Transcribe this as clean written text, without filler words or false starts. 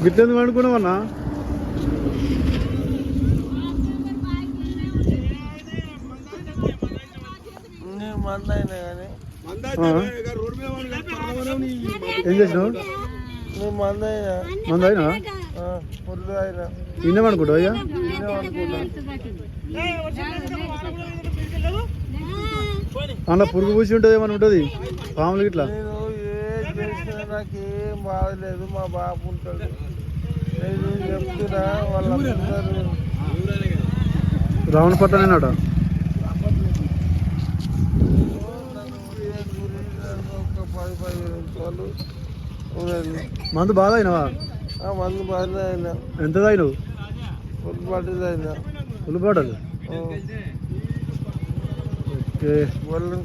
గిట్లెందుకు అనుకున్నావన్నా? ఏం చేసినావు? మంద అయినా ఇన్నేమనుకుంటావు అయ్యా? అన్న పురుగు పూసి ఉంటుంది ఏమని ఉంటుంది పాములు ఇట్లా? నాకేం బాగలేదు, మా బాబు ఉంటాడు. నేను చెప్తున్నా వాళ్ళందరూ రావణపట్లనేనాట. ఒక 10-15 నిమిషాలు మందు బాగా అయినావా? మందు బాగా అయినా. ఎంత తాగినావు? ఫుల్ బాటిల్ అయినా. ఫుల్ బాటలు? ఓకే. ఒళ్ళు